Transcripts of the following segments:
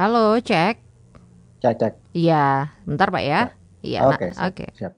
Halo, cek. Cek, cek. Iya, bentar Pak ya. Ya. Iya, nah, Oke, siap, oke. siap.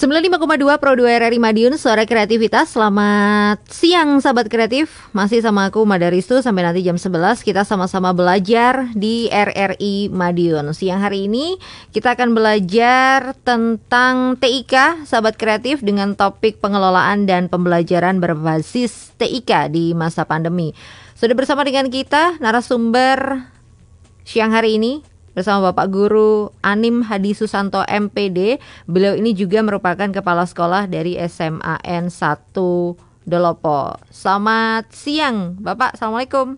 Sembilan 95,2 Pro 2 RRI Madiun, suara kreativitas. Selamat siang sahabat kreatif. Masih sama aku Madaristu sampai nanti jam 11 kita sama-sama belajar di RRI Madiun. Siang hari ini kita akan belajar tentang TIK sahabat kreatif dengan topik pengelolaan dan pembelajaran berbasis TIK di masa pandemi. Sudah bersama dengan kita narasumber siang hari ini bersama Bapak Guru Anim Hadi Susanto MPD. Beliau ini juga merupakan kepala sekolah dari SMAN 1 Dolopo. Selamat siang Bapak, Assalamualaikum.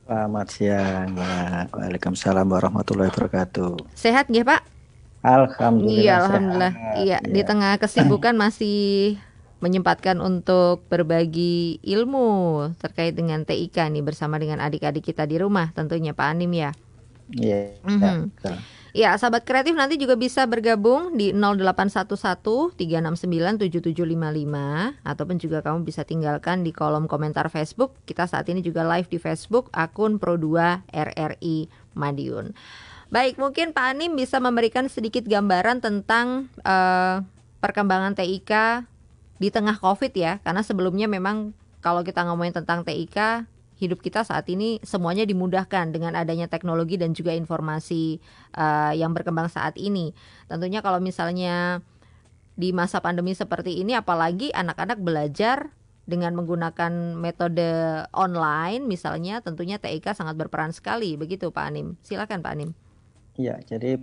Selamat siang, Mbak. Waalaikumsalam warahmatullahi wabarakatuh. Sehat nggih Pak? Iya, Alhamdulillah alhamdulillah. sehat. Iya, di tengah kesibukan masih menyempatkan untuk berbagi ilmu terkait dengan TIK nih bersama dengan adik-adik kita di rumah tentunya Pak Anim ya. Iya, betul. Ya, sahabat kreatif nanti juga bisa bergabung di 0811 369 7755 ataupun juga kamu bisa tinggalkan di kolom komentar Facebook. Kita saat ini juga live di Facebook akun Pro2 RRI Madiun. Baik, mungkin Pak Anim bisa memberikan sedikit gambaran tentang perkembangan TIK di tengah Covid ya, karena sebelumnya memang kalau kita ngomongin tentang TIK, hidup kita saat ini semuanya dimudahkan dengan adanya teknologi dan juga informasi yang berkembang saat ini. Tentunya kalau misalnya di masa pandemi seperti ini, apalagi anak-anak belajar dengan menggunakan metode online misalnya, tentunya TIK sangat berperan sekali. Begitu Pak Anim. Silakan Pak Anim. Iya, jadi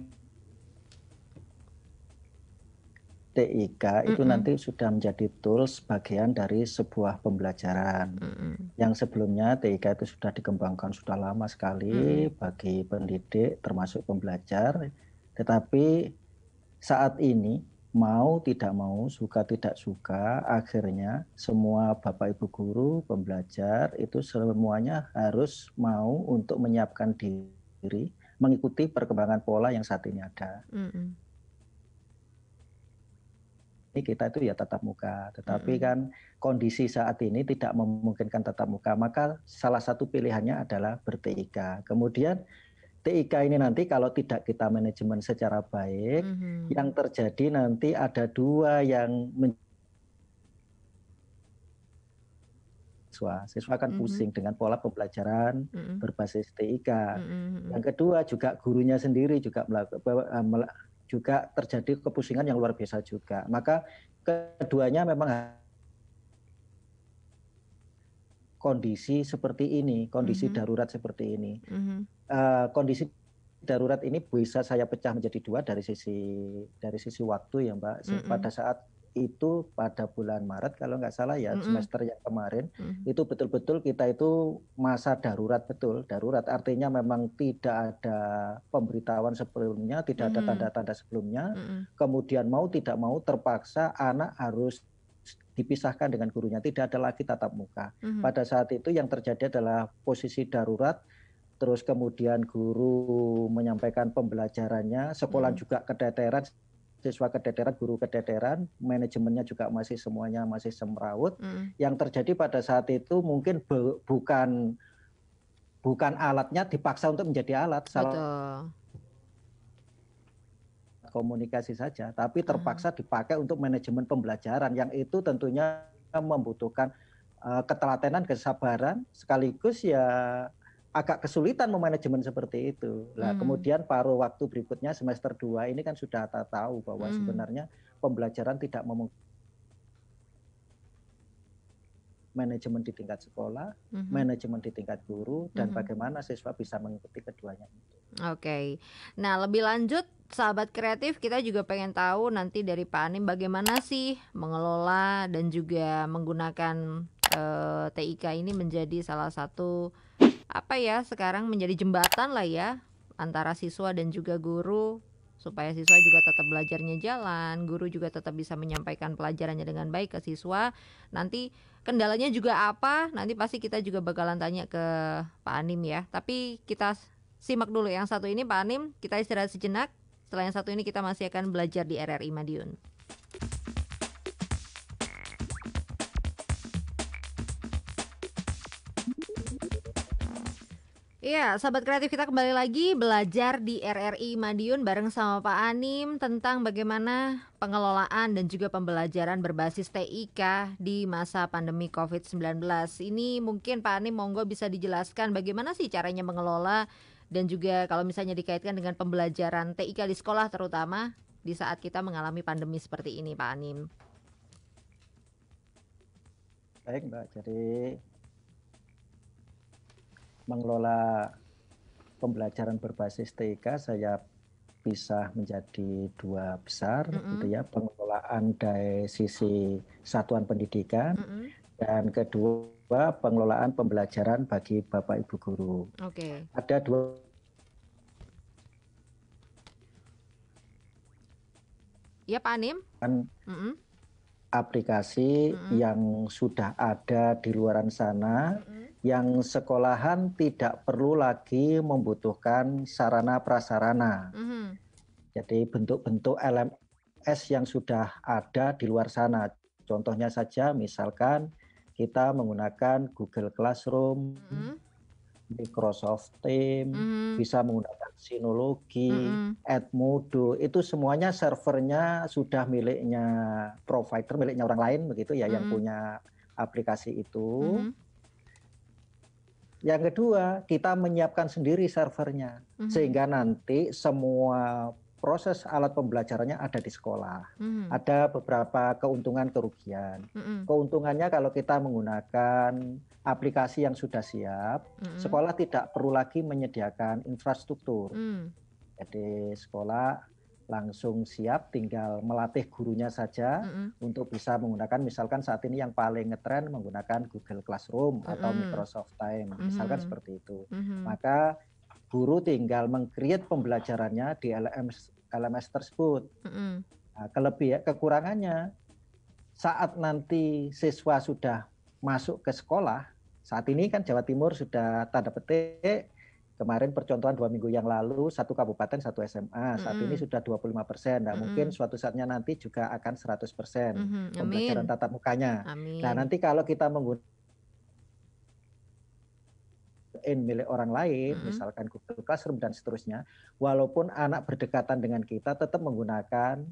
TIK itu nanti sudah menjadi tools bagian dari sebuah pembelajaran. Yang sebelumnya TIK itu sudah dikembangkan sudah lama sekali bagi pendidik termasuk pembelajar. Tetapi saat ini mau tidak mau, suka tidak suka, akhirnya semua Bapak Ibu guru, pembelajar itu semuanya harus mau untuk menyiapkan diri mengikuti perkembangan pola yang saat ini ada. Kita itu ya tatap muka, tetapi kan kondisi saat ini tidak memungkinkan tatap muka, maka salah satu pilihannya adalah ber-TIK. Kemudian TIK ini nanti kalau tidak kita manajemen secara baik, yang terjadi nanti ada dua yang siswa akan pusing dengan pola pembelajaran berbasis TIK. Yang kedua juga gurunya sendiri juga juga terjadi kepusingan yang luar biasa juga. Maka keduanya memang kondisi seperti ini, kondisi darurat seperti ini. Kondisi darurat ini bisa saya pecah menjadi dua dari sisi waktu ya Mbak. Pada saat itu pada bulan Maret kalau nggak salah ya, semester yang kemarin itu betul-betul kita itu masa darurat, betul darurat, artinya memang tidak ada pemberitahuan sebelumnya, tidak ada tanda-tanda sebelumnya, kemudian mau tidak mau terpaksa anak harus dipisahkan dengan gurunya, tidak ada lagi tatap muka. Pada saat itu yang terjadi adalah posisi darurat, terus kemudian guru menyampaikan pembelajarannya, sekolah juga keteteran, siswa keteteran, guru keteteran, manajemennya juga masih semuanya masih semrawut. Yang terjadi pada saat itu mungkin bukan alatnya dipaksa untuk menjadi alat, salah komunikasi saja, tapi terpaksa dipakai untuk manajemen pembelajaran, yang itu tentunya membutuhkan ketelatenan, kesabaran, sekaligus ya agak kesulitan memanajemen seperti itu. Nah, kemudian paruh waktu berikutnya semester 2 ini kan sudah tahu bahwa sebenarnya pembelajaran tidak memungkinkan manajemen di tingkat sekolah, manajemen di tingkat guru, dan bagaimana siswa bisa mengikuti keduanya itu. Oke. Nah, lebih lanjut, sahabat kreatif, kita juga pengen tahu nanti dari Pak Anim bagaimana sih mengelola dan juga menggunakan TIK ini menjadi salah satu sekarang menjadi jembatan lah ya antara siswa dan juga guru, supaya siswa juga tetap belajarnya jalan, guru juga tetap bisa menyampaikan pelajarannya dengan baik ke siswa. Nanti kendalanya juga apa? Nanti pasti kita juga bakalan tanya ke Pak Anim ya. Tapi kita simak dulu yang satu ini Pak Anim, kita istirahat sejenak. Setelah yang satu ini kita masih akan belajar di RRI Madiun. Iya, sahabat kreatif, kita kembali lagi belajar di RRI Madiun bareng sama Pak Anim tentang bagaimana pengelolaan dan juga pembelajaran berbasis TIK di masa pandemi COVID-19. Ini mungkin Pak Anim monggo bisa dijelaskan bagaimana sih caranya mengelola dan juga kalau misalnya dikaitkan dengan pembelajaran TIK di sekolah terutama di saat kita mengalami pandemi seperti ini, Pak Anim. Baik Mbak, jadi mengelola pembelajaran berbasis TIK saya bisa menjadi dua besar, gitu ya, pengelolaan dari sisi satuan pendidikan dan kedua pengelolaan pembelajaran bagi Bapak Ibu guru. Oke. Ada dua ya Pak Anim. Aplikasi yang sudah ada di luaran sana, yang sekolahan tidak perlu lagi membutuhkan sarana prasarana. Jadi bentuk-bentuk LMS yang sudah ada di luar sana. Contohnya saja misalkan kita menggunakan Google Classroom, Microsoft Teams, bisa menggunakan Synology, Edmodo, itu semuanya servernya sudah miliknya provider, miliknya orang lain begitu ya, yang punya aplikasi itu. Yang kedua, kita menyiapkan sendiri servernya, sehingga nanti semua proses alat pembelajarannya ada di sekolah. Ada beberapa keuntungan kerugian. Keuntungannya kalau kita menggunakan aplikasi yang sudah siap, sekolah tidak perlu lagi menyediakan infrastruktur. Jadi sekolah langsung siap, tinggal melatih gurunya saja untuk bisa menggunakan, misalkan saat ini yang paling ngetren menggunakan Google Classroom atau Microsoft Teams, misalkan seperti itu. Maka guru tinggal meng-create pembelajarannya di LMS tersebut. Nah, kekurangannya saat nanti siswa sudah masuk ke sekolah, saat ini kan Jawa Timur sudah tanda petik, kemarin percontohan 2 minggu yang lalu, 1 kabupaten 1 SMA, saat ini sudah 25%. Nah, mungkin suatu saatnya nanti juga akan 100% pembelajaran tatap mukanya. Nah, nanti kalau kita menggunakan milik orang lain, misalkan Google Classroom dan seterusnya, walaupun anak berdekatan dengan kita tetap menggunakan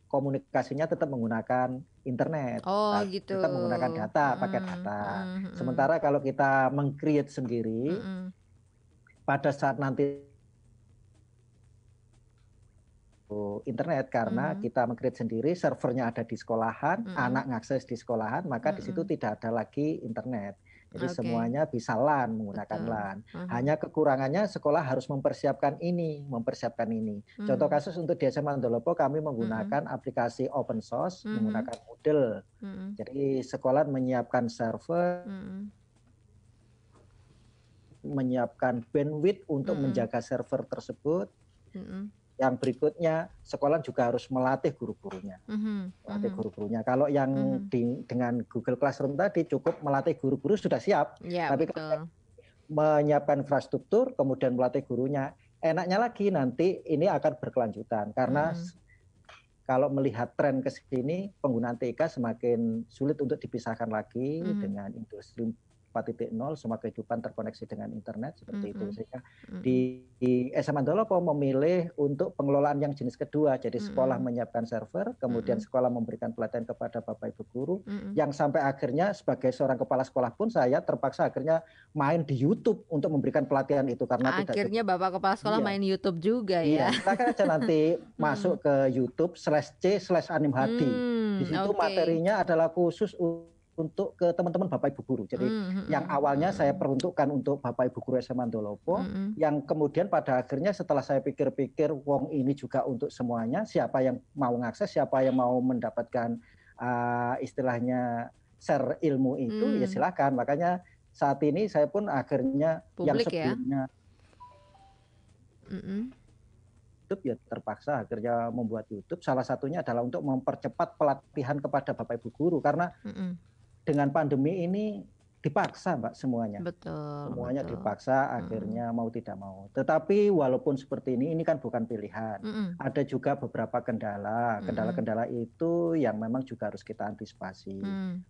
komunikasinya tetap menggunakan internet, gitu. tetap menggunakan data, pakai data. Sementara kalau kita meng-create sendiri, pada saat nanti internet, karena kita meng-create sendiri, servernya ada di sekolahan, anak ngakses di sekolahan, maka di situ tidak ada lagi internet. Jadi semuanya bisa LAN, menggunakan LAN. Hanya kekurangannya sekolah harus mempersiapkan ini. Contoh kasus untuk di SMA Ndolopo, kami menggunakan aplikasi open source, menggunakan Moodle. Jadi sekolah menyiapkan server, menyiapkan bandwidth untuk menjaga server tersebut. Yang berikutnya, sekolah juga harus melatih guru-gurunya. Kalau yang dengan Google Classroom tadi cukup melatih guru-guru sudah siap. Ya, tapi kalau menyiapkan infrastruktur, kemudian melatih gurunya, enaknya lagi nanti ini akan berkelanjutan. Karena kalau melihat tren ke sini, penggunaan TIK semakin sulit untuk dipisahkan lagi dengan industri 4.0, semua kehidupan terkoneksi dengan internet seperti itu. Sehingga di SMA Ndolopo memilih untuk pengelolaan yang jenis kedua. Jadi sekolah menyiapkan server, kemudian sekolah memberikan pelatihan kepada Bapak Ibu guru, yang sampai akhirnya sebagai seorang kepala sekolah pun saya terpaksa akhirnya main di YouTube untuk memberikan pelatihan itu karena akhirnya Bapak kepala sekolah main YouTube juga ya. Iya, silakan aja nanti masuk ke YouTube /C/animhadi. Di situ materinya adalah khusus untuk ke teman-teman Bapak Ibu guru. Jadi yang awalnya saya peruntukkan untuk Bapak Ibu guru SMA Ndolopo, yang kemudian pada akhirnya setelah saya pikir-pikir, wong ini juga untuk semuanya, siapa yang mau ngakses, siapa yang mau mendapatkan istilahnya share ilmu itu, ya silakan. Makanya saat ini saya pun akhirnya publik yang sebelumnya YouTube ya terpaksa akhirnya membuat YouTube. Salah satunya adalah untuk mempercepat pelatihan kepada Bapak Ibu guru karena dengan pandemi ini dipaksa Mbak semuanya. Betul. Semuanya dipaksa akhirnya mau tidak mau. Tetapi walaupun seperti ini kan bukan pilihan. Ada juga beberapa kendala. Kendala-kendala itu yang memang juga harus kita antisipasi.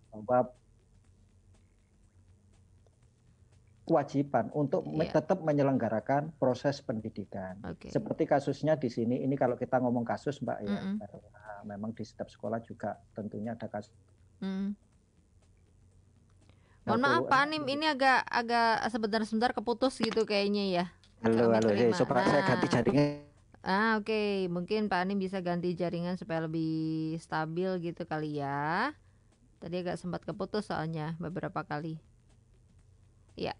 Bahwa kewajiban untuk tetap menyelenggarakan proses pendidikan. Seperti kasusnya di sini, ini kalau kita ngomong kasus Mbak ya, karena memang di setiap sekolah juga tentunya ada kasus. Mohon maaf Pak Anim, ini agak sebentar keputus gitu kayaknya ya. Halo, coba saya ganti jaringan. Oke. Mungkin Pak Anim bisa ganti jaringan supaya lebih stabil gitu kali ya. Tadi agak sempat keputus soalnya beberapa kali. Ya.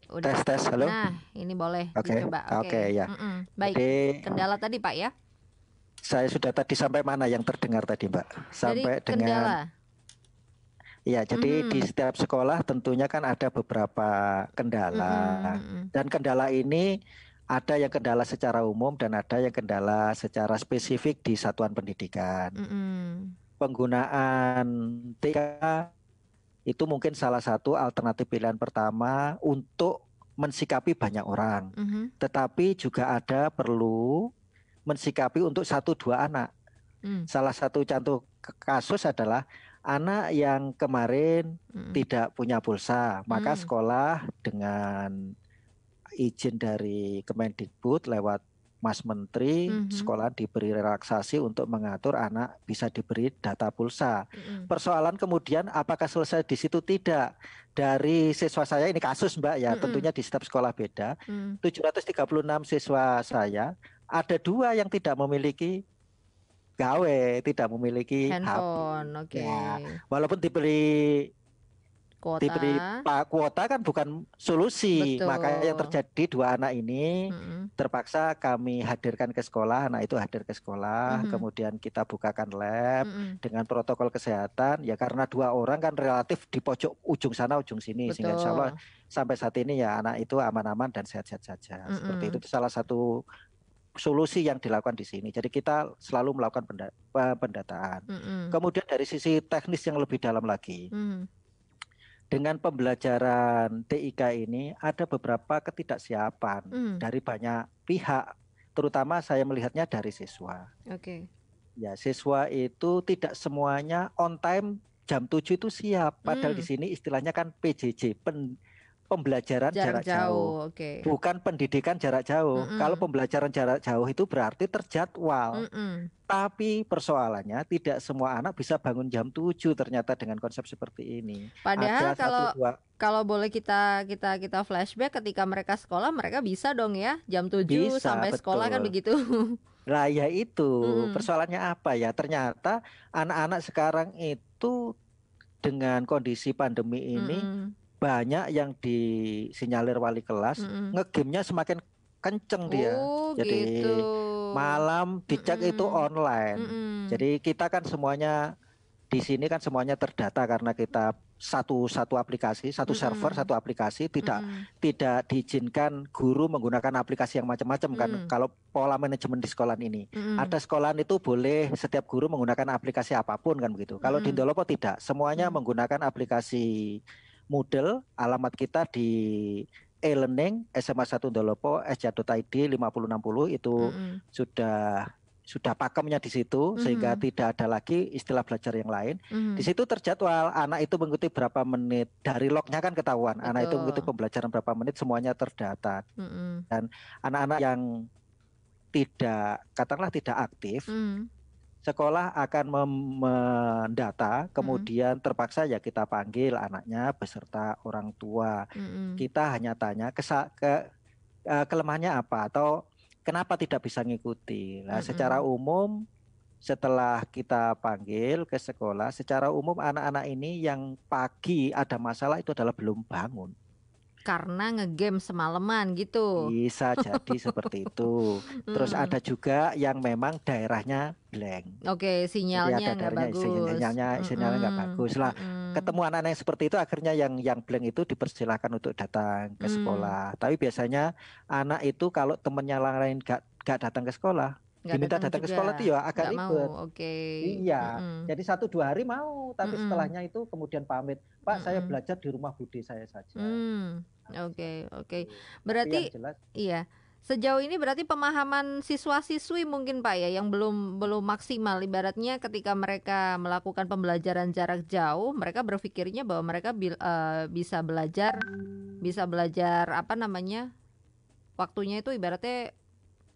Udah. Tes, halo. Nah, ini boleh dicoba. Oke, ya. Baik. Jadi, kendala tadi Pak ya? Saya sudah tadi sampai mana yang terdengar tadi Mbak? Sampai jadi, kendala. Dengan ya, jadi di setiap sekolah tentunya kan ada beberapa kendala. Dan kendala ini ada yang kendala secara umum dan ada yang kendala secara spesifik di satuan pendidikan. Penggunaan TK itu mungkin salah satu alternatif pilihan pertama untuk mensikapi banyak orang. Tetapi juga ada perlu mensikapi untuk 1-2 anak. Salah satu contoh kasus adalah anak yang kemarin tidak punya pulsa, maka sekolah dengan izin dari Kemendikbud lewat Mas Menteri, sekolah diberi relaksasi untuk mengatur anak bisa diberi data pulsa. Persoalan kemudian apakah selesai di situ? Tidak. Dari siswa saya, ini kasus Mbak ya, tentunya di setiap sekolah beda. 736 siswa saya, ada 2 yang tidak memiliki tidak memiliki handphone. Ya, walaupun diberi kuota kan bukan solusi. Makanya yang terjadi 2 anak ini terpaksa kami hadirkan ke sekolah. Anak itu hadir ke sekolah, kemudian kita bukakan lab dengan protokol kesehatan. Ya karena 2 orang kan relatif di pojok ujung sana ujung sini, sehingga insya Allah sampai saat ini ya anak itu aman-aman dan sehat-sehat saja. Seperti itu salah satu solusi yang dilakukan di sini. Jadi kita selalu melakukan pendataan. Kemudian dari sisi teknis yang lebih dalam lagi, dengan pembelajaran TIK ini ada beberapa ketidaksiapan dari banyak pihak, terutama saya melihatnya dari siswa. Ya, siswa itu tidak semuanya on time jam 7 itu siap. Padahal di sini istilahnya kan PJJ, pembelajaran jarak jauh. Bukan pendidikan jarak jauh. Kalau pembelajaran jarak jauh itu berarti terjadwal. Tapi persoalannya tidak semua anak bisa bangun jam 7 ternyata dengan konsep seperti ini. Padahal kalau boleh kita flashback ketika mereka sekolah, mereka bisa dong ya jam 7 sampai betul. Sekolah kan begitu. Lah ya itu persoalannya apa ya? Ternyata anak-anak sekarang itu dengan kondisi pandemi ini banyak yang disinyalir wali kelas nge-game-nya semakin kenceng dia. Jadi gitu. Malam dicek itu online. Jadi kita kan semuanya di sini kan semuanya terdata karena kita satu aplikasi, satu server, satu aplikasi, tidak diizinkan guru menggunakan aplikasi yang macam-macam kan. Kalau pola manajemen di sekolah ini, ada sekolah itu boleh setiap guru menggunakan aplikasi apapun kan begitu. Kalau di Ndolopo tidak, semuanya menggunakan aplikasi Moodle. Alamat kita di e-learning SMA 1 Ndolopo, sj.id 5060 itu sudah pakemnya di situ sehingga tidak ada lagi istilah belajar yang lain. Di situ terjadwal anak itu mengikuti berapa menit, dari lognya kan ketahuan anak itu mengikuti pembelajaran berapa menit, semuanya terdata. Dan anak-anak yang tidak, katakanlah tidak aktif, sekolah akan mendata, kemudian terpaksa ya kita panggil anaknya beserta orang tua. Kita hanya tanya kelemahannya apa atau kenapa tidak bisa ngikuti. Nah, secara umum setelah kita panggil ke sekolah, secara umum anak-anak ini yang pagi ada masalah itu adalah belum bangun. Karena ngegame semalaman gitu. Bisa jadi seperti itu. Terus ada juga yang memang daerahnya blank. Oke, sinyalnya nggak bagus. Sinyalnya nggak bagus lah. Ketemu anak-anak yang seperti itu, akhirnya yang blank itu dipersilahkan untuk datang ke sekolah. Tapi biasanya anak itu kalau temennya lain nggak datang ke sekolah, diminta datang ke sekolah itu ya agak ribet. Iya, jadi 1-2 hari mau, tapi setelahnya itu kemudian pamit, Pak saya belajar di rumah bude saya saja. Oke. Berarti iya. Sejauh ini berarti pemahaman siswa-siswi mungkin Pak ya yang belum maksimal. Ibaratnya ketika mereka melakukan pembelajaran jarak jauh, mereka berpikirnya bahwa mereka bisa belajar apa namanya? Waktunya itu ibaratnya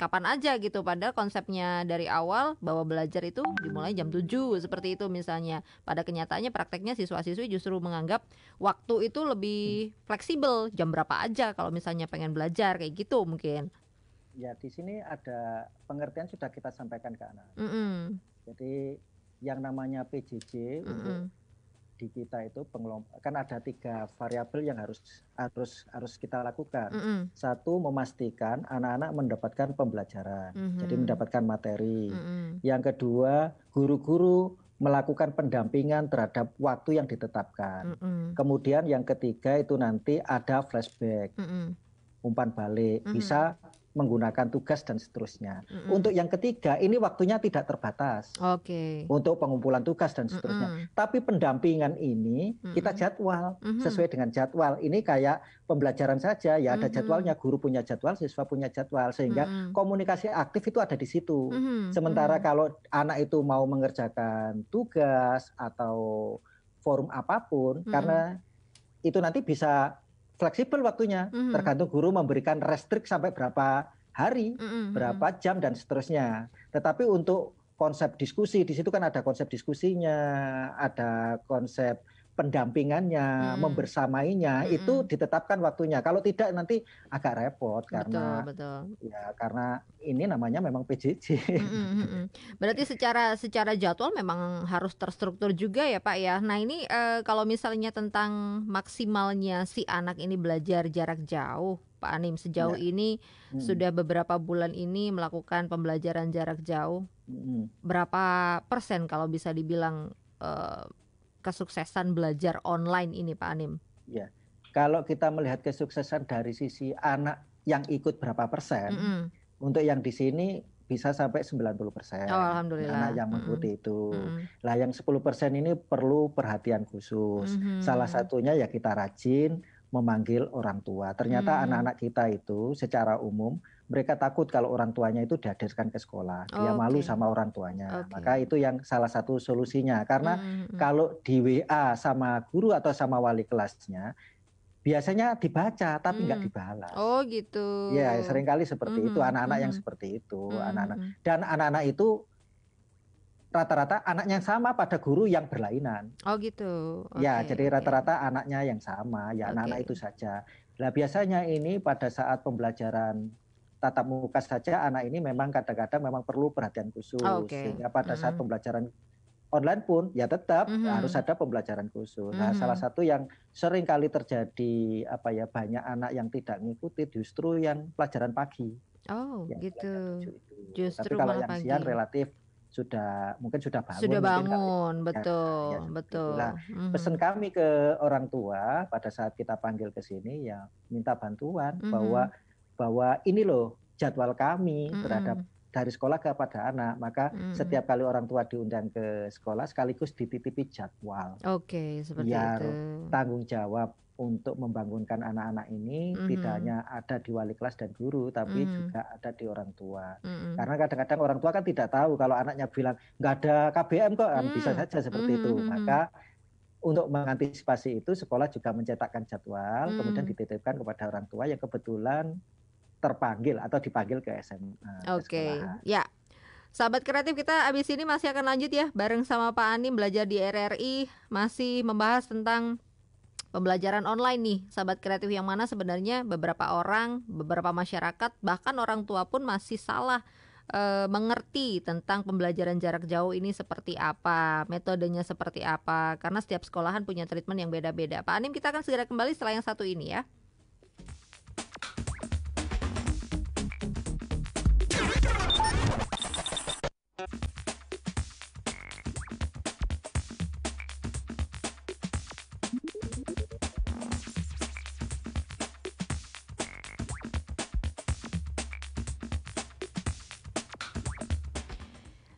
kapan aja gitu, padahal konsepnya dari awal bahwa belajar itu dimulai jam 7 seperti itu misalnya. Pada kenyataannya prakteknya siswa-siswi justru menganggap waktu itu lebih fleksibel, jam berapa aja kalau misalnya pengen belajar kayak gitu mungkin. Ya di sini ada pengertian sudah kita sampaikan ke anak. Jadi yang namanya PJJ untuk di kita itu kan ada 3 variabel yang harus kita lakukan. Satu, memastikan anak-anak mendapatkan pembelajaran, jadi mendapatkan materi. Yang kedua, guru-guru melakukan pendampingan terhadap waktu yang ditetapkan. Kemudian yang ketiga itu nanti ada flashback, umpan balik, bisa menggunakan tugas dan seterusnya. Untuk yang ketiga ini waktunya tidak terbatas. Untuk pengumpulan tugas dan seterusnya. Tapi pendampingan ini kita jadwal sesuai dengan jadwal. Ini kayak pembelajaran saja ya, ada jadwalnya, guru punya jadwal, siswa punya jadwal, sehingga komunikasi aktif itu ada di situ. Sementara kalau anak itu mau mengerjakan tugas atau forum apapun, karena itu nanti bisa fleksibel waktunya, tergantung guru memberikan restrik sampai berapa hari, berapa jam dan seterusnya. Tetapi untuk konsep diskusi, di situ kan ada konsep diskusinya, ada konsep pendampingannya, membersamainya, itu ditetapkan waktunya. Kalau tidak nanti agak repot karena ya karena ini namanya memang PJJ. Berarti secara jadwal memang harus terstruktur juga ya Pak ya. Nah ini kalau misalnya tentang maksimalnya si anak ini belajar jarak jauh, Pak Anim sejauh ini sudah beberapa bulan ini melakukan pembelajaran jarak jauh. Berapa persen kalau bisa dibilang kesuksesan belajar online ini Pak Anim? Ya, kalau kita melihat kesuksesan dari sisi anak yang ikut berapa persen, untuk yang di sini bisa sampai 90%. Alhamdulillah. Anak yang mengikuti itu. Lah yang 10% ini perlu perhatian khusus. Salah satunya ya kita rajin memanggil orang tua. Ternyata anak-anak kita itu secara umum mereka takut kalau orang tuanya itu dihadirkan ke sekolah. Dia malu sama orang tuanya. Maka itu yang salah satu solusinya. Karena kalau di WA sama guru atau sama wali kelasnya, biasanya dibaca tapi nggak dibalas. Oh gitu. Ya seringkali seperti itu. Anak-anak yang seperti itu. Dan anak-anak itu rata-rata anaknya yang sama pada guru yang berlainan. Oh gitu. Ya, jadi rata-rata anaknya yang sama, ya anak-anak itu saja. Nah, biasanya ini pada saat pembelajaran tatap muka saja anak ini memang kadang-kadang memang perlu perhatian khusus. Sehingga pada saat pembelajaran online pun ya tetap harus ada pembelajaran khusus. Nah, salah satu yang sering kali terjadi banyak anak yang tidak mengikuti justru yang pelajaran pagi. Oh, yang gitu. Justru tapi kalau yang siang relatif mungkin sudah bangun. Sudah bangun, betul, betul. Nah, pesan kami ke orang tua pada saat kita panggil ke sini ya minta bantuan bahwa ini loh jadwal kami terhadap dari sekolah kepada anak. Maka setiap kali orang tua diundang ke sekolah sekaligus dititipi jadwal. Seperti biar itu. Tanggung jawab untuk membangunkan anak-anak ini tidak hanya ada di wali kelas dan guru, tapi juga ada di orang tua. Karena kadang-kadang orang tua kan tidak tahu kalau anaknya bilang nggak ada KBM kok, kan bisa saja seperti itu. Maka untuk mengantisipasi itu sekolah juga mencetakkan jadwal, kemudian dititipkan kepada orang tua yang kebetulan terpanggil atau dipanggil ke SMA. Oke, ya. Sahabat kreatif, kita abis ini masih akan lanjut ya bareng sama Pak Anim belajar di RRI, masih membahas tentang pembelajaran online nih, sahabat kreatif, yang mana sebenarnya beberapa orang, beberapa masyarakat, bahkan orang tua pun masih salah mengerti tentang pembelajaran jarak jauh ini seperti apa, metodenya seperti apa, karena setiap sekolahan punya treatment yang beda-beda. Pak Anim, kita akan segera kembali setelah yang satu ini ya.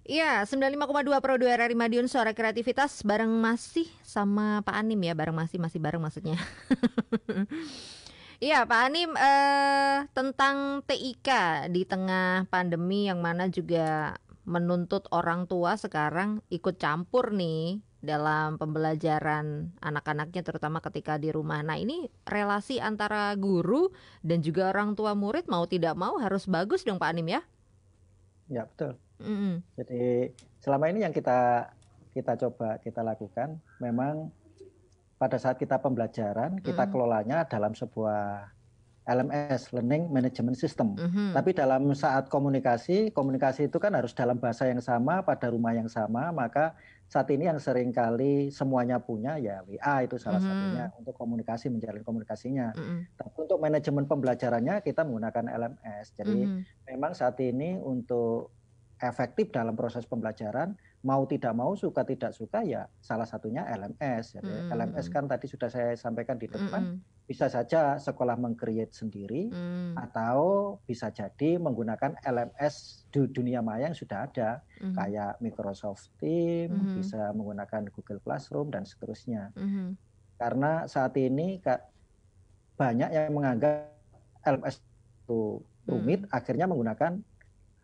Iya, 95,2 Pro 2 RRI Madiun, Suara Kreativitas, bareng masih sama Pak Anim ya, masih bareng maksudnya. Iya Pak Anim, tentang TIK di tengah pandemi yang mana juga menuntut orang tua sekarang ikut campur nih dalam pembelajaran anak-anaknya, terutama ketika di rumah. Nah, ini relasi antara guru dan juga orang tua murid mau tidak mau harus bagus dong Pak Anim ya? Ya betul. Jadi selama ini yang kita coba kita lakukan, memang pada saat kita pembelajaran kita kelolanya dalam sebuah LMS, Learning Management System. Tapi dalam saat komunikasi itu kan harus dalam bahasa yang sama, pada rumah yang sama. Maka saat ini yang seringkali semuanya punya ya WA, itu salah satunya untuk komunikasi, menjalin komunikasinya. Tapi untuk manajemen pembelajarannya kita menggunakan LMS. Jadi memang saat ini untuk efektif dalam proses pembelajaran, mau tidak mau, suka tidak suka, ya salah satunya LMS. Jadi LMS kan tadi sudah saya sampaikan di depan, bisa saja sekolah meng-create sendiri, atau bisa jadi menggunakan LMS di dunia maya yang sudah ada, kayak Microsoft Teams, bisa menggunakan Google Classroom, dan seterusnya. Karena saat ini banyak yang menganggap LMS itu rumit, akhirnya menggunakan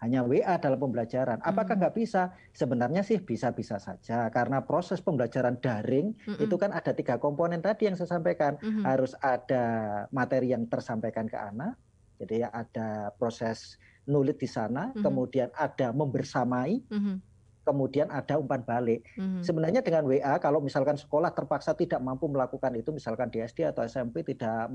hanya WA dalam pembelajaran. Apakah nggak bisa? Sebenarnya sih bisa-bisa saja. Karena proses pembelajaran daring itu kan ada 3 komponen tadi yang saya sampaikan. Harus ada materi yang tersampaikan ke anak. Jadi ada proses nulis di sana. Kemudian ada membersamai. Kemudian ada umpan balik. Sebenarnya dengan WA, kalau misalkan sekolah terpaksa tidak mampu melakukan itu, misalkan di SD atau SMP tidak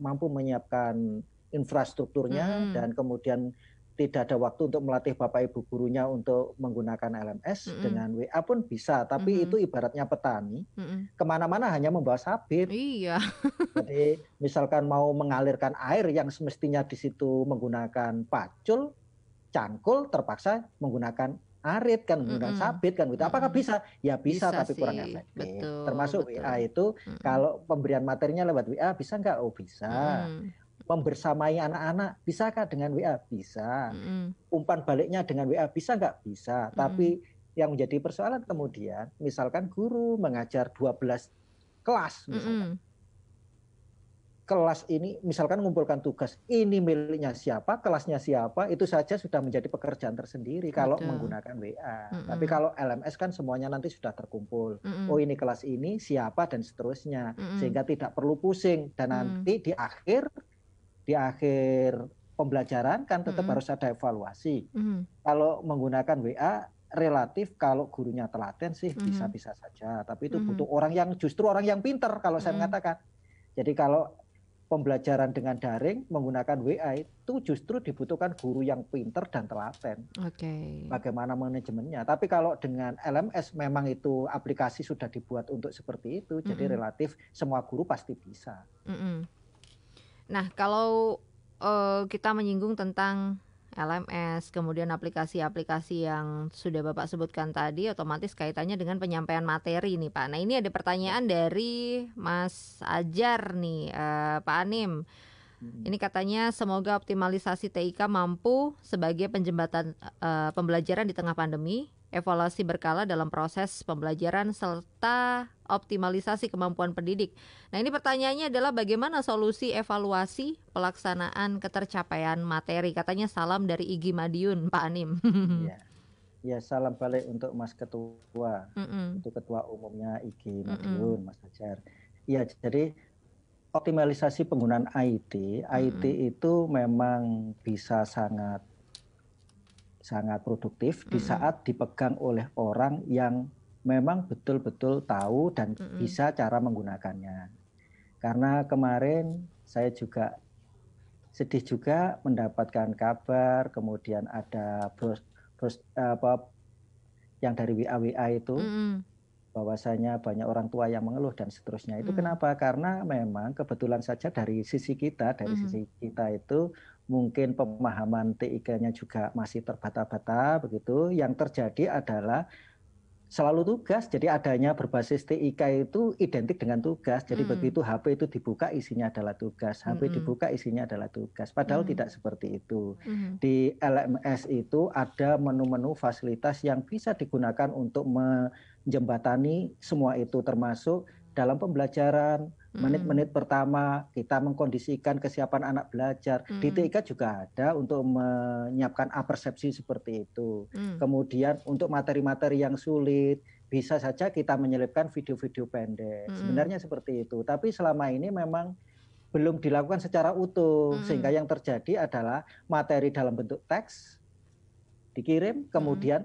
mampu menyiapkan infrastrukturnya, dan kemudian tidak ada waktu untuk melatih Bapak Ibu gurunya untuk menggunakan LMS, dengan WA pun bisa. Tapi itu ibaratnya petani, kemana-mana hanya membawa sabit. Iya. Jadi misalkan mau mengalirkan air yang semestinya di situ menggunakan pacul, cangkul, terpaksa menggunakan arit kan, menggunakan sabit kan. Apakah bisa? Ya bisa tapi kurang efektif. Termasuk WA itu, kalau pemberian materinya lewat WA bisa nggak? Oh bisa. Membersamai anak-anak, bisakah dengan WA? Bisa. Umpan baliknya dengan WA bisa nggak? Bisa. Tapi yang menjadi persoalan kemudian, misalkan guru mengajar 12 kelas misalkan. Kelas ini misalkan mengumpulkan tugas, ini miliknya siapa, kelasnya siapa, itu saja sudah menjadi pekerjaan tersendiri kalau menggunakan WA. Tapi kalau LMS kan semuanya nanti sudah terkumpul. Oh ini kelas ini siapa dan seterusnya. Sehingga tidak perlu pusing. Dan nanti di akhir pembelajaran kan tetap harus ada evaluasi. Kalau menggunakan WA relatif, kalau gurunya telaten sih bisa-bisa saja. Tapi itu butuh orang yang pinter kalau saya mengatakan. Jadi kalau pembelajaran dengan daring menggunakan WA itu justru dibutuhkan guru yang pinter dan telaten. Bagaimana manajemennya. Tapi kalau dengan LMS memang itu aplikasi sudah dibuat untuk seperti itu. Jadi relatif semua guru pasti bisa. Nah, kalau kita menyinggung tentang LMS, kemudian aplikasi-aplikasi yang sudah Bapak sebutkan tadi, otomatis kaitannya dengan penyampaian materi nih Pak. Nah, ini ada pertanyaan dari Mas Ajar nih, Pak Anim. Ini katanya semoga optimalisasi TIK mampu sebagai penjembatan pembelajaran di tengah pandemi. evaluasi berkala dalam proses pembelajaran serta optimalisasi kemampuan pendidik. Nah, ini pertanyaannya adalah bagaimana solusi evaluasi pelaksanaan ketercapaian materi? Katanya salam dari Igi Madiun, Pak Anim. Ya, ya salam balik untuk Mas Ketua, itu Ketua Umumnya Igi Madiun, Mas Fajar. Ya, jadi optimalisasi penggunaan IT itu memang bisa sangat produktif di saat dipegang oleh orang yang memang betul-betul tahu dan bisa cara menggunakannya. Karena kemarin saya juga sedih juga mendapatkan kabar, kemudian ada yang dari WA itu, bahwasanya banyak orang tua yang mengeluh dan seterusnya. Itu kenapa? Karena memang kebetulan saja dari sisi kita itu mungkin pemahaman TIK-nya juga masih terbata-bata begitu. Yang terjadi adalah selalu tugas. Jadi adanya berbasis TIK itu identik dengan tugas. Jadi begitu HP itu dibuka isinya adalah tugas. HP dibuka isinya adalah tugas. Padahal tidak seperti itu. Di LMS itu ada menu-menu fasilitas yang bisa digunakan untuk menjembatani semua itu, termasuk dalam pembelajaran menit-menit pertama kita mengkondisikan kesiapan anak belajar. Di TIK juga ada untuk menyiapkan apersepsi seperti itu. Kemudian untuk materi-materi yang sulit bisa saja kita menyelipkan video-video pendek. Sebenarnya seperti itu. Tapi selama ini memang belum dilakukan secara utuh, sehingga yang terjadi adalah materi dalam bentuk teks dikirim, kemudian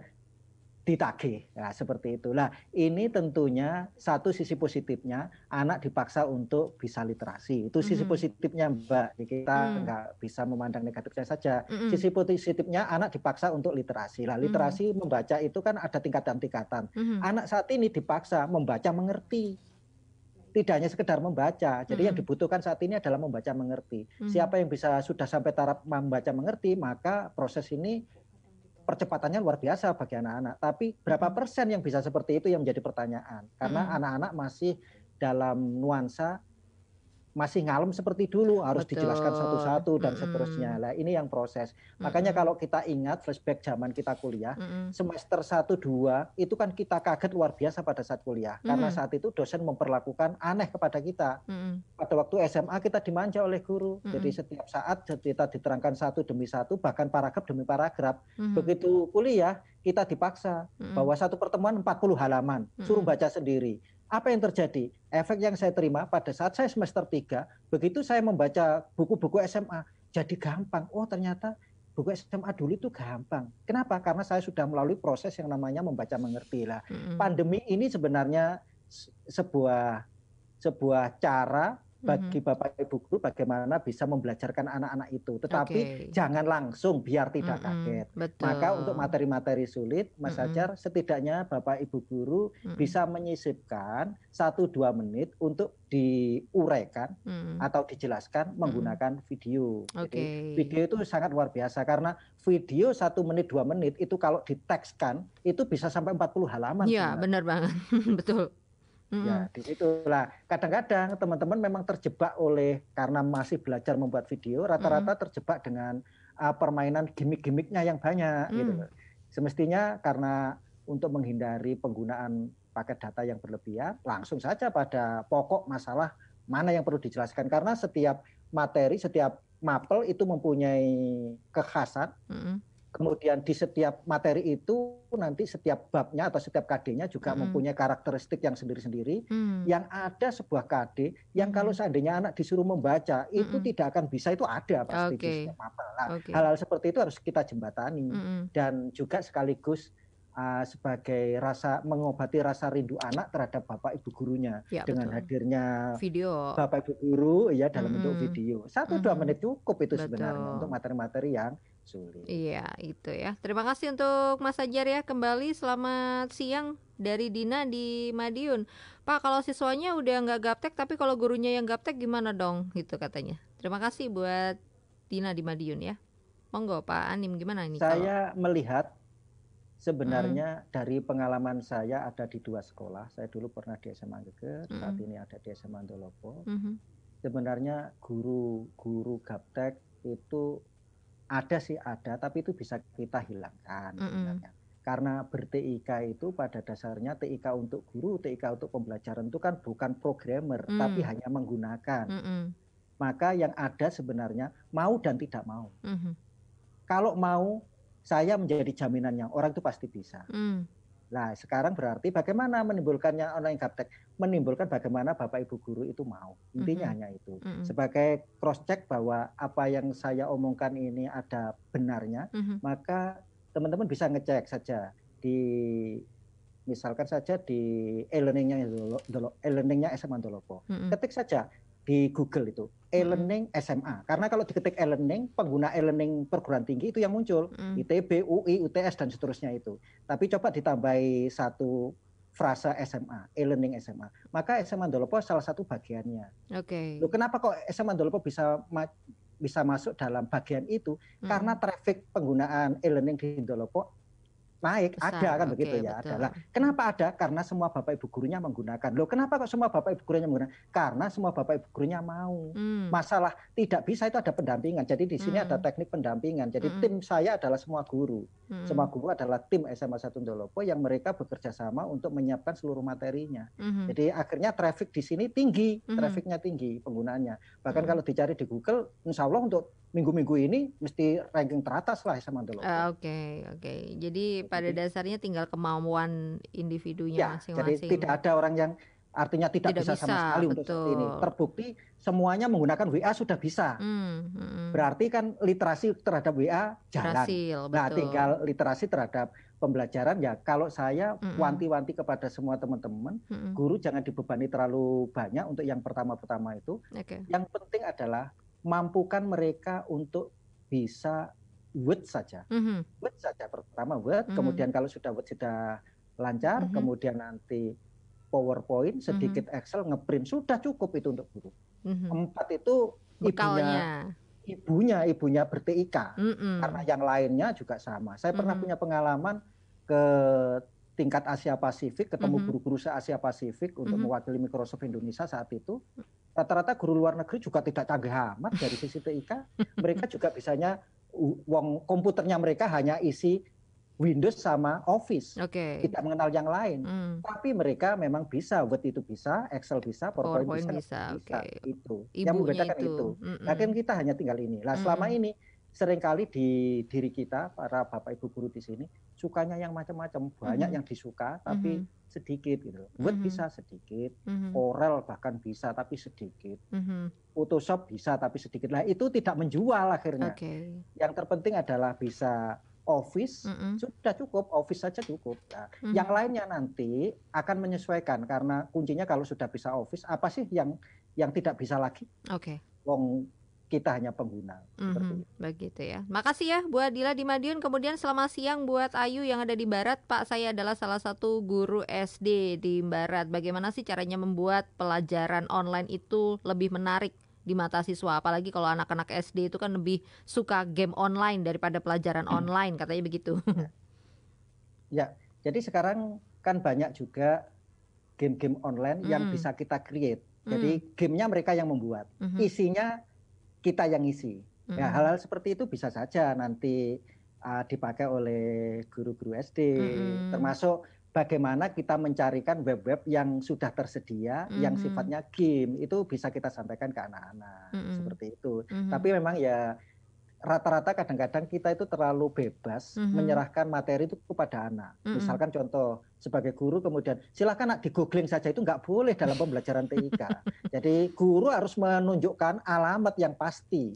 ditagih. Nah, seperti itulah. Ini tentunya satu sisi positifnya anak dipaksa untuk bisa literasi. Itu sisi positifnya, Mbak. Kita nggak bisa memandang negatifnya saja. Sisi positifnya anak dipaksa untuk literasi. Lah, literasi membaca itu kan ada tingkatan-tingkatan. Anak saat ini dipaksa membaca mengerti. Tidak hanya sekedar membaca. Jadi yang dibutuhkan saat ini adalah membaca mengerti. Siapa yang bisa sudah sampai taraf membaca mengerti, maka proses ini percepatannya luar biasa bagi anak-anak. Tapi berapa persen yang bisa seperti itu yang menjadi pertanyaan. Karena anak-anak masih dalam nuansa masih ngalem seperti dulu, harus dijelaskan satu-satu dan seterusnya. Lah ini yang proses. Makanya kalau kita ingat flashback zaman kita kuliah, semester 1 2 itu kan kita kaget luar biasa pada saat kuliah. Karena saat itu dosen memperlakukan aneh kepada kita. Pada waktu SMA kita dimanja oleh guru. Jadi setiap saat kita diterangkan satu demi satu, bahkan paragraf demi paragraf. Begitu kuliah kita dipaksa bahwa satu pertemuan 40 halaman, suruh baca sendiri. Apa yang terjadi? Efek yang saya terima pada saat saya semester 3, begitu saya membaca buku-buku SMA, jadi gampang. Oh, ternyata buku SMA dulu itu gampang. Kenapa? Karena saya sudah melalui proses yang namanya membaca mengerti lah. Pandemi ini sebenarnya sebuah cara bagi Bapak Ibu guru bagaimana bisa membelajarkan anak-anak itu. Tetapi jangan langsung biar tidak kaget. Maka untuk materi-materi sulit, Mas Fajar, setidaknya Bapak Ibu guru bisa menyisipkan 1-2 menit untuk diuraikan atau dijelaskan menggunakan video. Jadi video itu sangat luar biasa karena video 1 menit 2 menit itu kalau ditekskan itu bisa sampai 40 halaman. Iya, benar banget. Betul. Ya, disitulah. Kadang-kadang teman-teman memang terjebak karena masih belajar membuat video, rata-rata terjebak dengan permainan gimmick-gimmicknya yang banyak. Gitu. Semestinya karena untuk menghindari penggunaan paket data yang berlebihan, langsung saja pada pokok masalah mana yang perlu dijelaskan. Karena setiap materi, setiap mapel itu mempunyai kekhasan. Kemudian di setiap materi itu nanti setiap babnya atau setiap KD-nya juga mempunyai karakteristik yang sendiri-sendiri. Yang ada sebuah KD yang kalau seandainya anak disuruh membaca itu tidak akan bisa, itu ada pasti di setiap mapel. Nah, hal-hal seperti itu harus kita jembatani dan juga sekaligus sebagai mengobati rasa rindu anak terhadap Bapak Ibu gurunya dengan hadirnya video Bapak Ibu guru ya dalam bentuk video. 1-2 menit cukup itu sebenarnya untuk materi-materi yang sulit. Iya, itu ya. Terima kasih untuk Mas Fajar ya. Kembali selamat siang dari Dina di Madiun. Pak, kalau siswanya udah nggak gaptek, tapi kalau gurunya yang gaptek gimana dong? Gitu katanya. Terima kasih buat Dina di Madiun ya. Monggo Pak Anim, gimana ini? Saya melihat sebenarnya dari pengalaman saya ada di 2 sekolah. Saya dulu pernah di SMA Geger, saat ini ada di SMA Ndolopo. Sebenarnya guru gaptek itu ada, tapi itu bisa kita hilangkan sebenarnya. Karena ber-TIK itu pada dasarnya TIK untuk guru, TIK untuk pembelajaran itu kan bukan programmer, tapi hanya menggunakan. Maka yang ada sebenarnya mau dan tidak mau. Kalau mau, saya menjadi jaminannya, orang itu pasti bisa. Nah, sekarang berarti bagaimana menimbulkannya online gaptek? Menimbulkan bagaimana Bapak Ibu guru itu mau. Intinya hanya itu. Sebagai cross check bahwa apa yang saya omongkan ini ada benarnya, maka teman-teman bisa ngecek saja di misalkan saja di e-learningnya SMA Ndolopo. Ketik saja di Google itu e-learning SMA. Karena kalau diketik e-learning, pengguna e-learning perguruan tinggi itu yang muncul. ITB, UI, UTS dan seterusnya itu. Tapi coba ditambahi satu frasa SMA, e-learning SMA. Maka SMA Ndolopo salah satu bagiannya. Loh, kenapa kok SMA Ndolopo bisa masuk dalam bagian itu? Karena traffic penggunaan e-learning di Ndolopo naik, besar, ada kan begitu ya. Adalah kenapa ada? Karena semua Bapak Ibu gurunya menggunakan. Loh, kenapa kok semua Bapak Ibu gurunya menggunakan? Karena semua Bapak Ibu gurunya mau. Masalah tidak bisa itu ada pendampingan. Jadi di sini ada teknik pendampingan. Jadi tim saya adalah semua guru. Semua guru adalah tim SMA 1 Ndolopo yang mereka bekerja sama untuk menyiapkan seluruh materinya. Jadi akhirnya traffic di sini tinggi, trafficnya tinggi penggunaannya. Bahkan kalau dicari di Google, insya Allah untuk minggu-minggu ini mesti ranking teratas lah SMA Ndolopo. Oke. Jadi pada dasarnya tinggal kemauan individunya masing-masing. Jadi tidak ada orang yang artinya tidak bisa sama sekali untuk saat ini. Terbukti semuanya menggunakan WA sudah bisa. Berarti kan literasi terhadap WA jalan. Berhasil, nah, tinggal literasi terhadap pembelajaran ya. Kalau saya wanti-wanti kepada semua teman-teman, guru jangan dibebani terlalu banyak untuk yang pertama-pertama itu. Yang penting adalah mampukan mereka untuk bisa Word saja. Word saja pertama Word, kemudian kalau sudah Word sudah lancar, kemudian nanti PowerPoint, sedikit Excel, ngeprint, sudah cukup itu untuk guru. 4 itu ibunya ber-TIK. Karena yang lainnya juga sama. Saya pernah punya pengalaman ke tingkat Asia Pasifik, ketemu guru-guru se-Asia Pasifik untuk mewakili Microsoft Indonesia saat itu. Rata-rata guru luar negeri juga tidak canggih amat dari sisi TIK. Mereka juga bisanya komputernya mereka hanya isi Windows sama Office, tidak mengenal yang lain. Tapi mereka memang bisa, Word itu bisa, Excel bisa, PowerPoint bisa. Itu. Yang membedakan itu. Bahkan kita hanya tinggal ini. Nah, selama ini seringkali di diri kita, para Bapak Ibu guru di sini, sukanya yang macam-macam, banyak yang disuka, tapi sedikit gitu. Word bisa sedikit, Corel bahkan bisa tapi sedikit, Photoshop bisa tapi sedikit. Nah, itu tidak menjual akhirnya. Yang terpenting adalah bisa Office, sudah cukup, Office saja cukup. Nah, yang lainnya nanti akan menyesuaikan, karena kuncinya kalau sudah bisa Office, apa sih yang tidak bisa lagi? Wong kita hanya pengguna. Begitu ya. Makasih ya Bu Adila di Madiun. Kemudian selamat siang buat Ayu yang ada di Barat. Pak, saya adalah salah satu guru SD di Barat. Bagaimana sih caranya membuat pelajaran online itu lebih menarik di mata siswa? Apalagi kalau anak-anak SD itu kan lebih suka game online daripada pelajaran online, katanya begitu. Ya, jadi sekarang kan banyak juga game-game online yang bisa kita create. Jadi gamenya mereka yang membuat, isinya kita yang isi. Ya, hal-hal seperti itu bisa saja nanti dipakai oleh guru-guru SD, termasuk bagaimana kita mencarikan web-web yang sudah tersedia, yang sifatnya game, itu bisa kita sampaikan ke anak-anak, seperti itu. Tapi memang ya rata-rata kadang-kadang kita itu terlalu bebas menyerahkan materi itu kepada anak. Misalkan contoh, sebagai guru kemudian silakan di googling saja, itu nggak boleh dalam pembelajaran TIK. Jadi guru harus menunjukkan alamat yang pasti.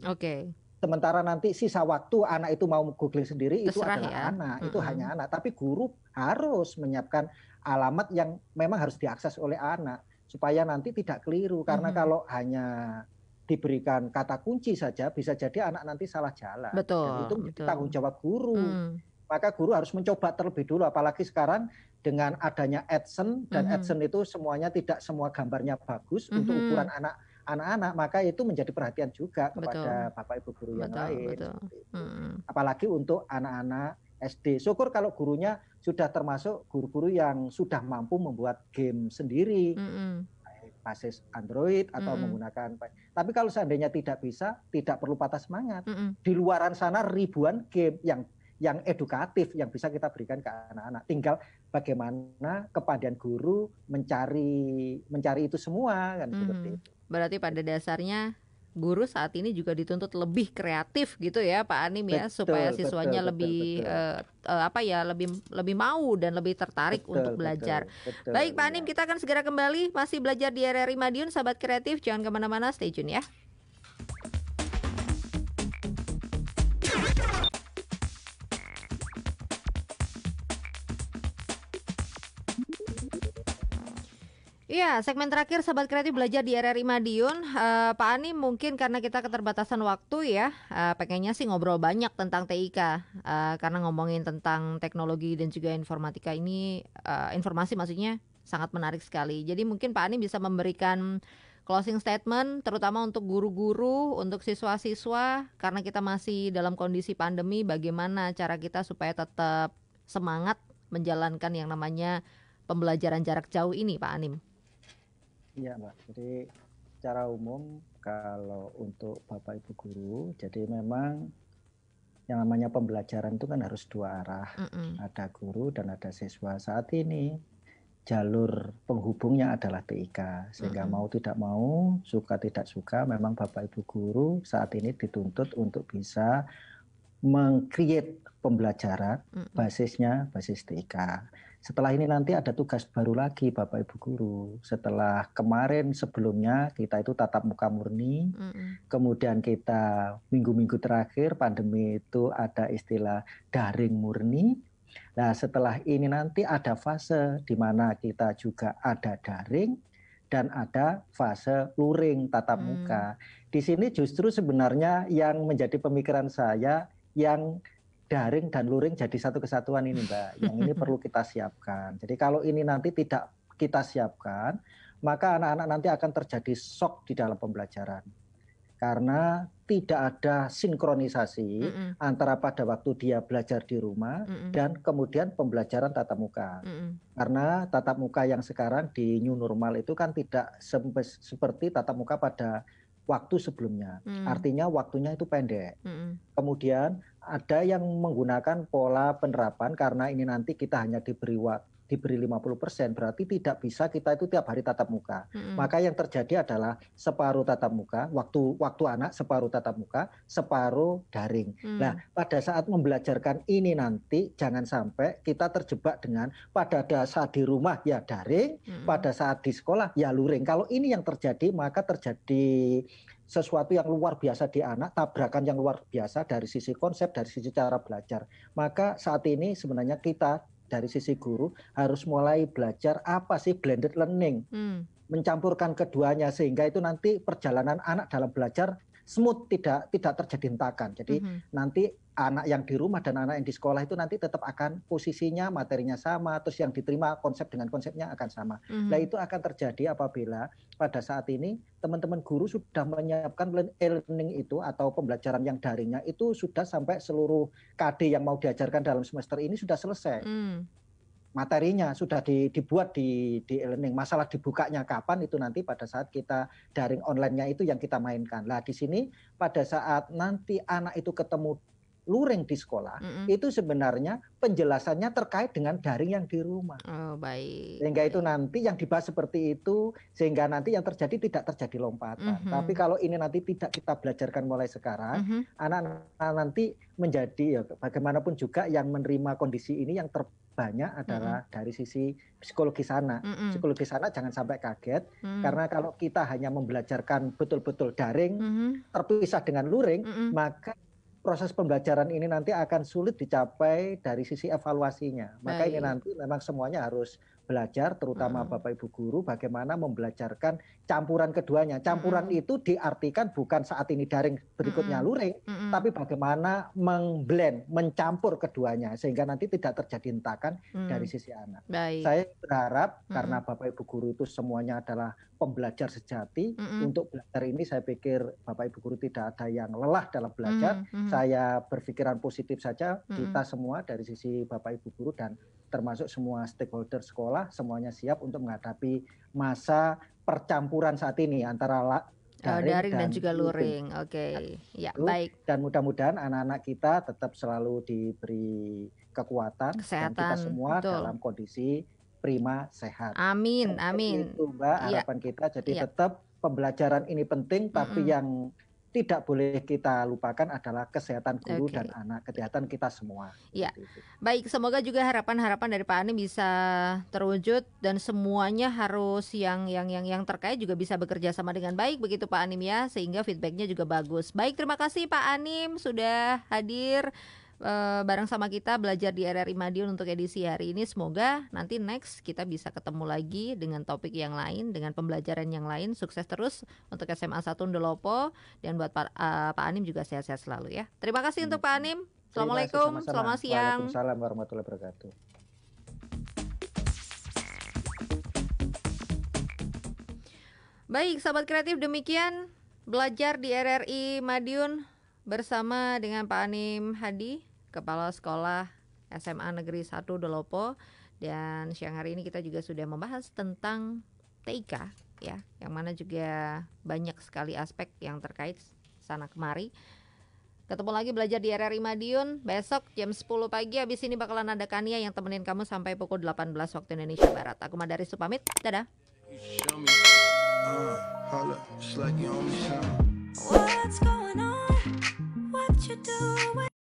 Sementara nanti sisa waktu anak itu mau googling sendiri, itu adalah anak, itu hanya anak. Tapi guru harus menyiapkan alamat yang memang harus diakses oleh anak, supaya nanti tidak keliru. Karena kalau hanya diberikan kata kunci saja, bisa jadi anak nanti salah jalan. Dan itu menjadi tanggung jawab guru. Maka guru harus mencoba terlebih dulu, apalagi sekarang dengan adanya AdSense, dan AdSense itu semuanya tidak semua gambarnya bagus untuk ukuran anak-anak, maka itu menjadi perhatian juga kepada Bapak Ibu guru yang lain. Apalagi untuk anak-anak SD. Syukur kalau gurunya sudah termasuk guru-guru yang sudah mampu membuat game sendiri, basis Android atau menggunakan. Tapi kalau seandainya tidak bisa, tidak perlu patah semangat. Di luaran sana ribuan game yang edukatif yang bisa kita berikan ke anak-anak. Tinggal bagaimana kepandaian guru mencari itu semua kan seperti itu. Berarti pada dasarnya guru saat ini juga dituntut lebih kreatif gitu ya Pak Anim ya, supaya siswanya lebih lebih mau dan lebih tertarik untuk belajar. Baik Pak Anim, kita akan segera kembali, masih belajar di RRI Madiun, sahabat kreatif, jangan kemana-mana, stay tune ya. Iya, segmen terakhir sahabat kreatif belajar di RRI Madiun. Pak Ani, mungkin karena kita keterbatasan waktu ya, pengennya sih ngobrol banyak tentang TIK, karena ngomongin tentang teknologi dan juga informatika ini, informasi maksudnya sangat menarik sekali. Jadi mungkin Pak Ani bisa memberikan closing statement terutama untuk guru-guru, untuk siswa-siswa, karena kita masih dalam kondisi pandemi, bagaimana cara kita supaya tetap semangat menjalankan yang namanya pembelajaran jarak jauh ini Pak Anim. Iya Mbak, jadi secara umum kalau untuk Bapak Ibu guru, jadi memang yang namanya pembelajaran itu kan harus dua arah, ada guru dan ada siswa. Saat ini jalur penghubungnya adalah TIK, sehingga mau tidak mau, suka tidak suka, memang Bapak Ibu guru saat ini dituntut untuk bisa meng-create pembelajaran basisnya basis TIK. Setelah ini nanti ada tugas baru lagi Bapak Ibu guru. Setelah kemarin sebelumnya kita itu tatap muka murni, kemudian kita minggu-minggu terakhir pandemi itu ada istilah daring murni. Nah setelah ini nanti ada fase di mana kita juga ada daring dan ada fase luring tatap muka. Di sini justru sebenarnya yang menjadi pemikiran saya yang daring dan luring jadi satu kesatuan ini Mbak, yang ini perlu kita siapkan. Jadi kalau ini nanti tidak kita siapkan, maka anak-anak nanti akan terjadi shock di dalam pembelajaran. Karena tidak ada sinkronisasi antara pada waktu dia belajar di rumah dan kemudian pembelajaran tatap muka. Karena tatap muka yang sekarang di new normal itu kan tidak seperti tatap muka pada waktu sebelumnya. Artinya waktunya itu pendek. Kemudian ada yang menggunakan pola penerapan karena ini nanti kita hanya diberi 50%, berarti tidak bisa kita itu tiap hari tatap muka. Maka yang terjadi adalah separuh tatap muka, waktu anak separuh tatap muka, separuh daring. Nah, pada saat membelajarkan ini nanti jangan sampai kita terjebak dengan pada saat di rumah ya daring, pada saat di sekolah ya luring. Kalau ini yang terjadi, maka terjadi sesuatu yang luar biasa di anak, tabrakan yang luar biasa dari sisi konsep, dari sisi cara belajar. Maka saat ini sebenarnya kita dari sisi guru harus mulai belajar apa sih blended learning, mencampurkan keduanya sehingga itu nanti perjalanan anak dalam belajar smooth, tidak terjadi hentakan. Jadi nanti anak yang di rumah dan anak yang di sekolah itu nanti tetap akan posisinya, materinya sama, terus yang diterima konsep dengan konsepnya akan sama. Nah itu akan terjadi apabila pada saat ini teman-teman guru sudah menyiapkan e-learning itu atau pembelajaran yang daringnya itu sudah sampai seluruh KD yang mau diajarkan dalam semester ini sudah selesai. Materinya sudah dibuat di e-learning. Masalah dibukanya kapan itu nanti pada saat kita daring online-nya itu yang kita mainkan. Nah di sini pada saat nanti anak itu ketemu luring di sekolah, itu sebenarnya penjelasannya terkait dengan daring yang di rumah. Oh, baik. Sehingga itu nanti yang dibahas seperti itu, sehingga nanti yang terjadi tidak terjadi lompatan. Tapi kalau ini nanti tidak kita belajarkan mulai sekarang, anak-anak nanti menjadi ya bagaimanapun juga yang menerima kondisi ini yang terbanyak adalah dari sisi psikologi sana. Psikologi sana jangan sampai kaget, karena kalau kita hanya membelajarkan betul-betul daring, terpisah dengan luring, maka proses pembelajaran ini nanti akan sulit dicapai dari sisi evaluasinya. Maka ini nanti memang semuanya harus belajar, terutama Bapak Ibu guru, bagaimana membelajarkan campuran keduanya. Campuran itu diartikan bukan saat ini daring berikutnya luring, tapi bagaimana mengblend, mencampur keduanya, sehingga nanti tidak terjadi hentakan dari sisi anak. Saya berharap karena Bapak Ibu guru itu semuanya adalah pembelajar sejati, untuk belajar ini saya pikir Bapak Ibu guru tidak ada yang lelah dalam belajar. Saya berpikiran positif saja, kita semua dari sisi Bapak Ibu guru dan termasuk semua stakeholder sekolah semuanya siap untuk menghadapi masa percampuran saat ini antara daring dan dan juga luring. luring. Oke, ya Itu, baik. dan mudah-mudahan anak-anak kita tetap selalu diberi kekuatan dan kita Kesehatan, semua betul. dalam kondisi prima sehat. Amin, Seperti amin. itu Mbak Iya, harapan kita. Jadi iya. tetap pembelajaran ini penting, tapi Mm-mm. yang tidak boleh kita lupakan adalah kesehatan guru dan Oke. anak, kesehatan kita semua. Ya, Seperti itu. baik. Semoga juga harapan-harapan dari Pak Anim bisa terwujud dan semuanya harus yang terkait juga bisa bekerja sama dengan baik begitu Pak Anim ya, sehingga feedbacknya juga bagus. Baik, terima kasih Pak Anim sudah hadir bareng sama kita belajar di RRI Madiun untuk edisi hari ini. Semoga nanti next kita bisa ketemu lagi dengan topik yang lain, dengan pembelajaran yang lain. Sukses terus untuk SMA 1 Ndelopo, dan buat Pak Anim juga sehat-sehat selalu ya. Terima kasih untuk Pak Anim. Assalamualaikum, selamat siang. Waalaikumsalam warahmatullahi wabarakatuh. Baik, sahabat kreatif, demikian belajar di RRI Madiun bersama dengan Pak Anim Hadi, Kepala Sekolah SMA Negeri 1 Ndelopo. Dan siang hari ini kita juga sudah membahas tentang TIK ya, yang mana juga banyak sekali aspek yang terkait sana kemari. Ketemu lagi belajar di RRI Madiun besok jam 10 pagi. Habis ini bakalan ada Kania yang temenin kamu sampai pukul 18 waktu Indonesia Barat. Aku Madari Supamit, dadah. What's going on? What you doing?